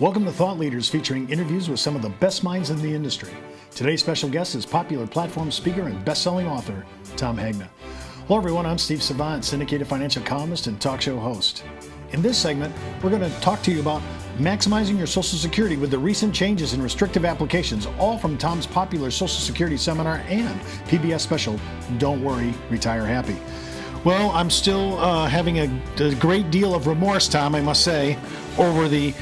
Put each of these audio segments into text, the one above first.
Welcome to Thought Leaders, featuring interviews with some of the best minds in the industry. Today's special guest is popular platform speaker and best-selling author, Tom Hegna. Hello everyone, I'm Steve Savant, syndicated financial columnist and talk show host. In this segment, we're going to talk to you about maximizing your Social Security with the recent changes in restrictive applications, all from Tom's popular Social Security seminar and PBS special, Don't Worry, Retire Happy. Well, I'm still having a great deal of remorse, Tom, I must say, over the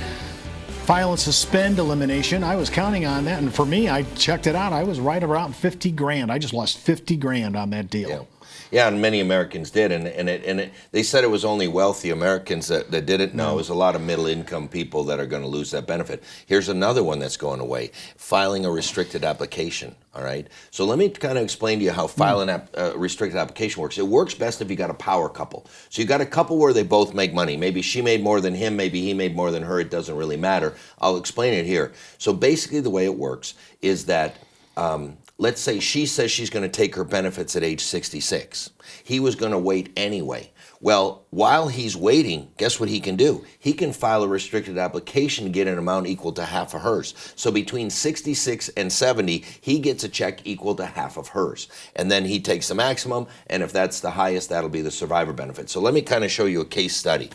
file and suspend elimination. I was counting on that, and for me, I checked it out. I was right around 50 grand. I just lost 50 grand on that deal. Yeah, and many Americans did, and they said it was only wealthy Americans that didn't know. It was a lot of middle-income people that are going to lose that benefit. Here's another one that's going away: filing a restricted application. All right. So let me kind of explain to you how filing a restricted application works. It works best if you got a power couple. So you got a couple where they both make money. Maybe she made more than him. Maybe he made more than her. It doesn't really matter. I'll explain it here. So basically, the way it works is that. Let's say she says she's going to take her benefits at age 66. He was going to wait anyway. Well, while he's waiting, guess what he can do? He can file a restricted application to get an amount equal to half of hers. So between 66 and 70, he gets a check equal to half of hers. And then he takes the maximum, and if that's the highest, that'll be the survivor benefit. So let me kind of show you a case study.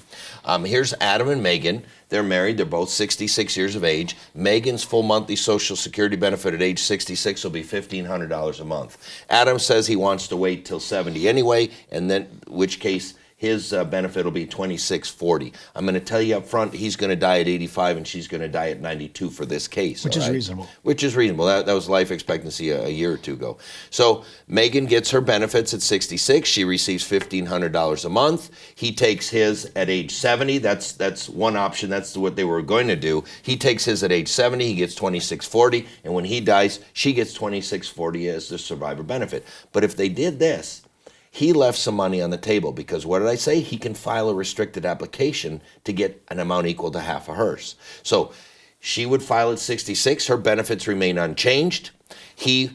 Here's Adam and Megan. They're married. They're both 66 years of age. Megan's full monthly Social Security benefit at age 66 will be $1,500 a month. Adam says he wants to wait till 70 anyway, and then, which case, his benefit will be $2,640. I'm going to tell you up front, he's going to die at 85 and she's going to die at 92 for this case. Which is reasonable. Which is reasonable. That was life expectancy a year or two ago. So Megan gets her benefits at 66. She receives $1,500 a month. He takes his at age 70. That's one option. That's what they were going to do. He takes his at age 70. He gets $2,640. And when he dies, she gets $2,640 as the survivor benefit. But if they did this, he left some money on the table because what did I say? He can file a restricted application to get an amount equal to half of hers. So she would file at 66. Her benefits remain unchanged. He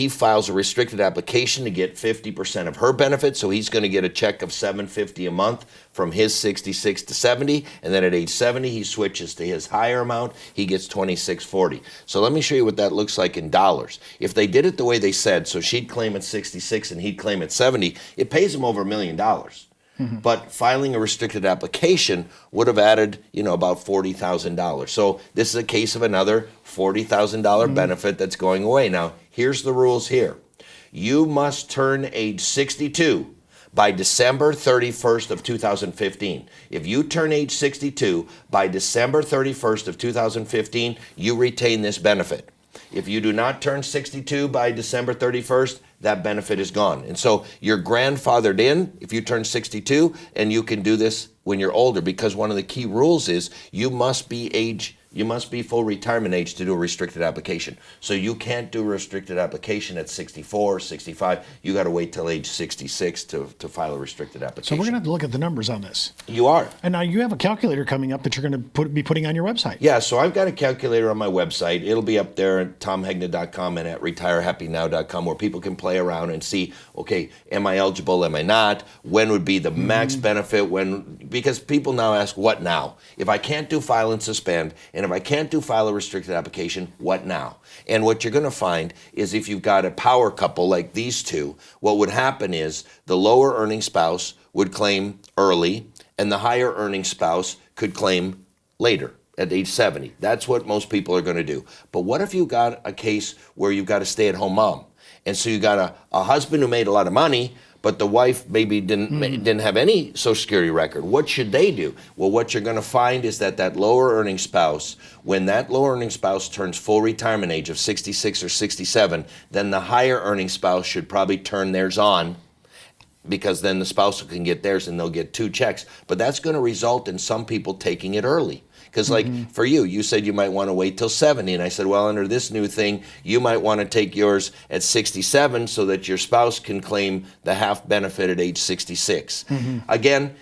files a restricted application to get 50% of her benefits, so he's going to get a check of $750 a month from his 66 to 70, and then at age 70 he switches to his higher amount. He gets $2,640. So let me show you what that looks like in dollars. If they did it the way they said, so she'd claim at 66 and he'd claim at 70, it pays him over $1 million. Mm-hmm. But filing a restricted application would have added, about $40,000. So this is a case of another $40,000 benefit that's going away. Now, here's the rules here. You must turn age 62 by December 31st of 2015. If you turn age 62 by December 31st of 2015, you retain this benefit. If you do not turn 62 by December 31st, that benefit is gone. And so you're grandfathered in if you turn 62, and you can do this when you're older, because one of the key rules is you must be full retirement age to do a restricted application. So you can't do a restricted application at 64, 65. You got to wait till age 66 to file a restricted application. So we're going to have to look at the numbers on this. You are. And now you have a calculator coming up that you're going to be putting on your website. Yeah, so I've got a calculator on my website. It'll be up there at tomhegna.com and at retirehappynow.com, where people can play around and see, okay, am I eligible, am I not? When would be the max benefit? Because people now ask, what now? If I can't do file and suspend, and if I can't do file a restricted application, what now? And what you're going to find is if you've got a power couple like these two, what would happen is the lower earning spouse would claim early, and the higher earning spouse could claim later at age 70. That's what most people are going to do. But what if you got a case where you've got a stay-at-home mom? And so you got a husband who made a lot of money, but the wife maybe didn't have any Social Security record. What should they do? Well, what you're going to find is that lower earning spouse, when that lower earning spouse turns full retirement age of 66 or 67, then the higher earning spouse should probably turn theirs on, because then the spouse can get theirs and they'll get two checks. But that's going to result in some people taking it early. Because for you said you might want to wait till 70. And I said, well, under this new thing, you might want to take yours at 67 so that your spouse can claim the half benefit at age 66. Again,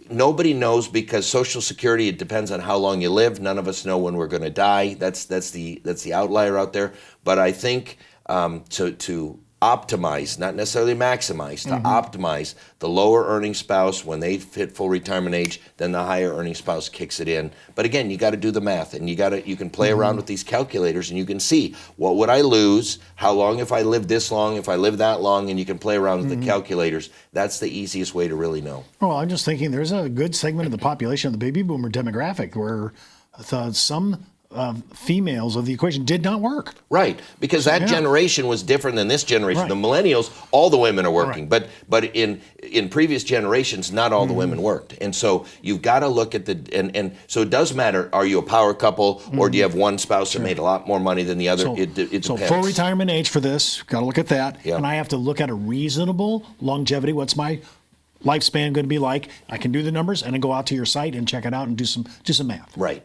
nobody knows, because Social Security, it depends on how long you live. None of us know when we're going to die. That's the outlier out there. But I think to optimize, not necessarily maximize, to optimize the lower earning spouse when they hit full retirement age, then the higher earning spouse kicks it in. But again, you got to do the math, and you can play around with these calculators, and you can see what would I lose, how long if I live this long, if I live that long, and you can play around with the calculators. That's the easiest way to really know. Well, I'm just thinking there's a good segment of the population of the baby boomer demographic where some females of the equation did not work. Right, because that generation was different than this generation. Right. The millennials, all the women are working, but in previous generations, not all the women worked. And so you've got to look at and so it does matter, are you a power couple, or do you have one spouse that made a lot more money than the other? So, it depends. So full retirement age for this, got to look at that. Yeah. And I have to look at a reasonable longevity. What's my lifespan going to be like? I can do the numbers and then go out to your site and check it out and do some math. Right.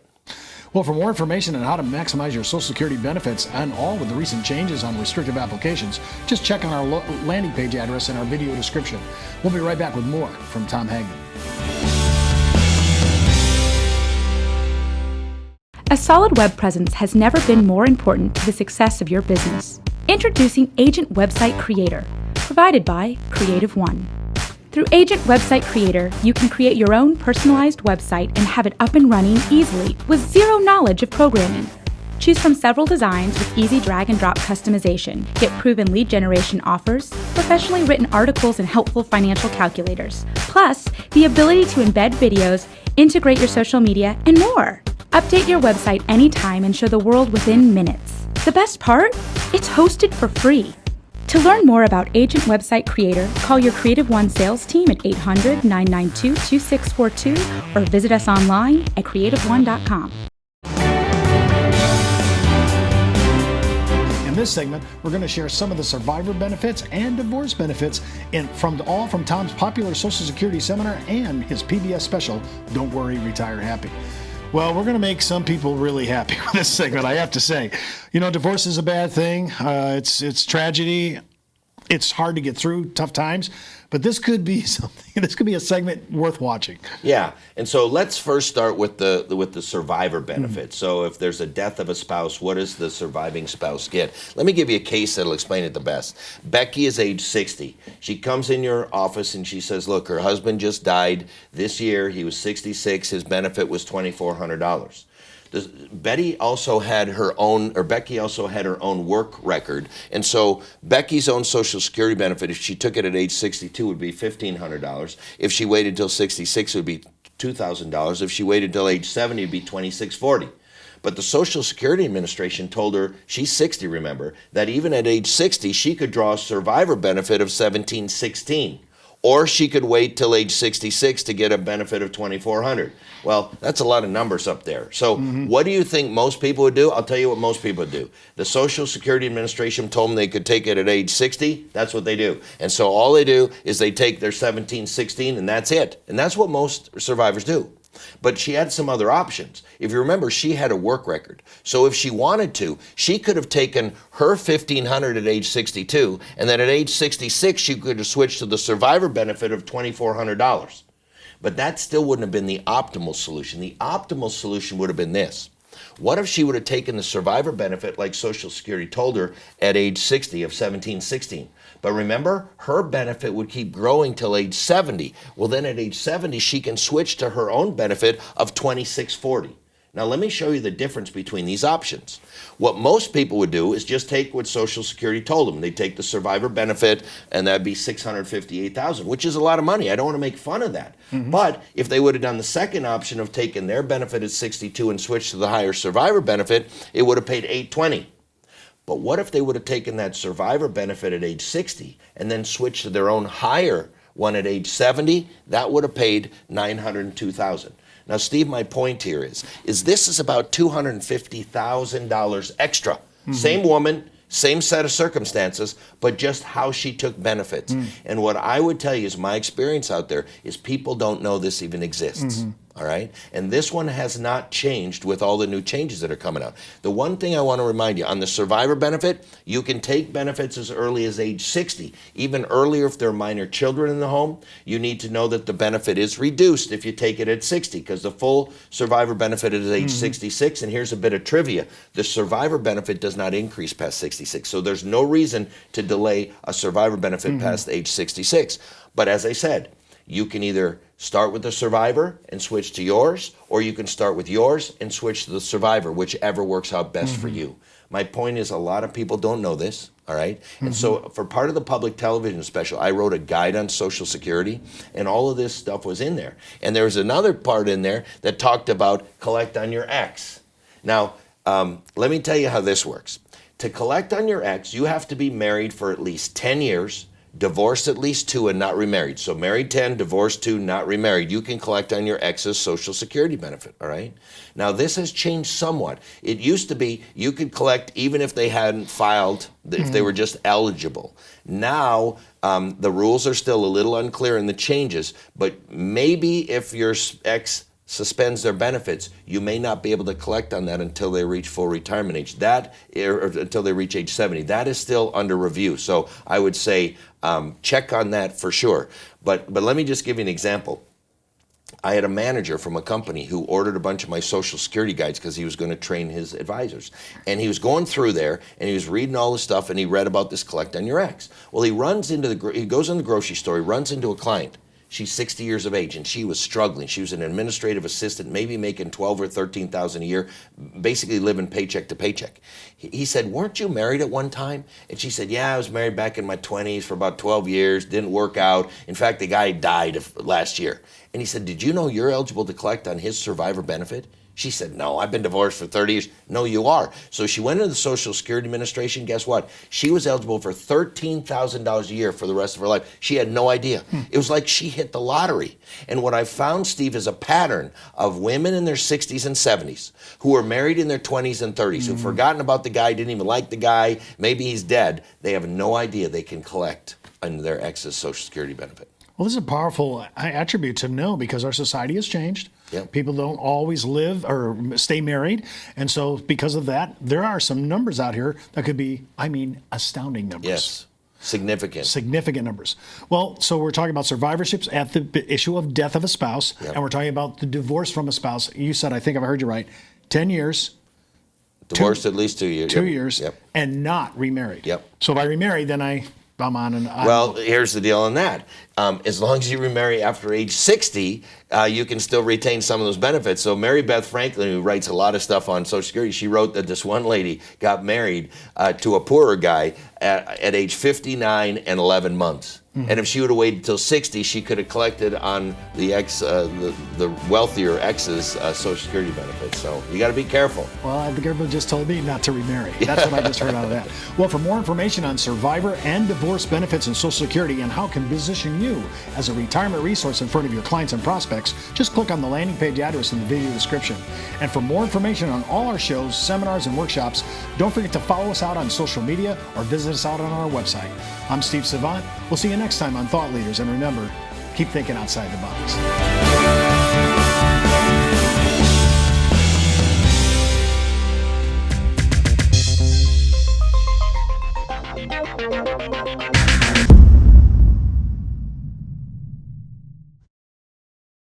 Well, for more information on how to maximize your Social Security benefits and all with the recent changes on restrictive applications, just check on our landing page address in our video description. We'll be right back with more from Tom Hagman. A solid web presence has never been more important to the success of your business. Introducing Agent Website Creator, provided by CreativeOne. Through Agent Website Creator, you can create your own personalized website and have it up and running easily with zero knowledge of programming. Choose from several designs with easy drag and drop customization. Get proven lead generation offers, professionally written articles, and helpful financial calculators. Plus, the ability to embed videos, integrate your social media, and more. Update your website anytime and show the world within minutes. The best part? It's hosted for free. To learn more about Agent Website Creator, call your CreativeOne sales team at 800-992-2642 or visit us online at creativeone.com. In this segment, we're going to share some of the survivor benefits and divorce benefits from Tom's popular Social Security seminar and his PBS special, Don't Worry, Retire Happy. Well, we're going to make some people really happy with this segment, I have to say. You know, divorce is a bad thing. It's tragedy. It's hard to get through, tough times. But this could be something. This could be a segment worth watching. Yeah, and so let's first start with the survivor benefit. So if there's a death of a spouse, what does the surviving spouse get? Let me give you a case that'll explain it the best. Becky is age 60. She comes in your office and she says, look, her husband just died this year. He was 66. His benefit was $2,400. Becky also had her own work record, and so Becky's own Social Security benefit, if she took it at age 62, would be $1,500. If she waited till 66, it would be $2,000. If she waited till age 70, it would be $2,640. But the Social Security Administration told her, she's 60, remember, that even at age 60, she could draw a survivor benefit of $1,716. Or she could wait till age 66 to get a benefit of $2,400. Well, that's a lot of numbers up there. So what do you think most people would do? I'll tell you what most people would do. The Social Security Administration told them they could take it at age 60. That's what they do. And so all they do is they take their 1716 and that's it. And that's what most survivors do. But she had some other options. If you remember, she had a work record. So if she wanted to, she could have taken her $1,500 at age 62, and then at age 66, she could have switched to the survivor benefit of $2,400. But that still wouldn't have been the optimal solution. The optimal solution would have been this. What if she would have taken the survivor benefit like Social Security told her at age 60 of $1,716? But remember, her benefit would keep growing till age 70. Well, then at age 70, she can switch to her own benefit of $2,640. Now, let me show you the difference between these options. What most people would do is just take what Social Security told them. They'd take the survivor benefit, and that'd be $658,000, which is a lot of money. I don't want to make fun of that. But if they would have done the second option of taking their benefit at 62 and switched to the higher survivor benefit, it would have paid $820. But what if they would have taken that survivor benefit at age 60 and then switched to their own higher one at age 70? That would have paid $902,000. Now, Steve, my point here is this is about $250,000 extra. Same woman, same set of circumstances, but just how she took benefits. And what I would tell you is my experience out there is people don't know this even exists. All right. And this one has not changed with all the new changes that are coming out. The one thing I want to remind you on the survivor benefit, you can take benefits as early as age 60. Even earlier if there are minor children in the home, you need to know that the benefit is reduced if you take it at 60 because the full survivor benefit is age 66. And here's a bit of trivia. The survivor benefit does not increase past 66. So there's no reason to delay a survivor benefit past age 66. But as I said, you can either start with the survivor and switch to yours, or you can start with yours and switch to the survivor, whichever works out best for you. My point is a lot of people don't know this, all right? And so for part of the public television special, I wrote a guide on Social Security, and all of this stuff was in there. And there was another part in there that talked about collect on your ex. Now, let me tell you how this works. To collect on your ex, you have to be married for at least 10 years, divorced at least 2 and not remarried. So married 10, divorced 2, not remarried. You can collect on your ex's Social Security benefit, all right? Now, this has changed somewhat. It used to be you could collect even if they hadn't filed, if they were just eligible. Now, the rules are still a little unclear in the changes, but maybe if your ex suspends their benefits, you may not be able to collect on that until they reach full retirement age. Or until they reach age 70. That is still under review. So I would say check on that for sure. But let me just give you an example. I had a manager from a company who ordered a bunch of my Social Security guides because he was going to train his advisors. And he was going through there and he was reading all this stuff and he read about this collect on your ex. Well, he goes in the grocery store, he runs into a client. She's 60 years of age, and she was struggling. She was an administrative assistant, maybe making $12,000 or $13,000 a year, basically living paycheck to paycheck. He said, "Weren't you married at one time?" And she said, "Yeah, I was married back in my 20s for about 12 years. Didn't work out. In fact, the guy died last year." And he said, "Did you know you're eligible to collect on his survivor benefit?" She said, "No, I've been divorced for 30 years. "No, you are." So she went into the Social Security Administration. Guess what? She was eligible for $13,000 a year for the rest of her life. She had no idea. It was like she hit the lottery. And what I found, Steve, is a pattern of women in their 60s and 70s who are married in their 20s and 30s, who've forgotten about the guy, didn't even like the guy, maybe he's dead. They have no idea they can collect on their ex's Social Security benefit. Well, this is a powerful attribute to know because our society has changed. Yep. People don't always live or stay married. And so because of that, there are some numbers out here that could be, astounding numbers. Yes, significant. Significant numbers. Well, so we're talking about survivorships at the issue of death of a spouse, and we're talking about the divorce from a spouse. You said, I think I've heard you right, 10 years. Divorced at least 2 years. 2 years, and not remarried. Yep. So if I remarried, then I'm on an... Well, here's the deal on that. As long as you remarry after age 60, you can still retain some of those benefits. So Mary Beth Franklin, who writes a lot of stuff on Social Security, she wrote that this one lady got married to a poorer guy at age 59 and 11 months. And if she would have waited till 60, she could have collected on the the wealthier ex's Social Security benefits. So you got to be careful. Well, I think everyone just told me not to remarry. That's what I just heard out of that. Well, for more information on survivor and divorce benefits and Social Security and how it can position you as a retirement resource in front of your clients and prospects, just click on the landing page address in the video description. And for more information on all our shows, seminars, and workshops, don't forget to follow us out on social media or visit us out on our website. I'm Steve Savant. We'll see you next time on Thought Leaders. And remember, keep thinking outside the box.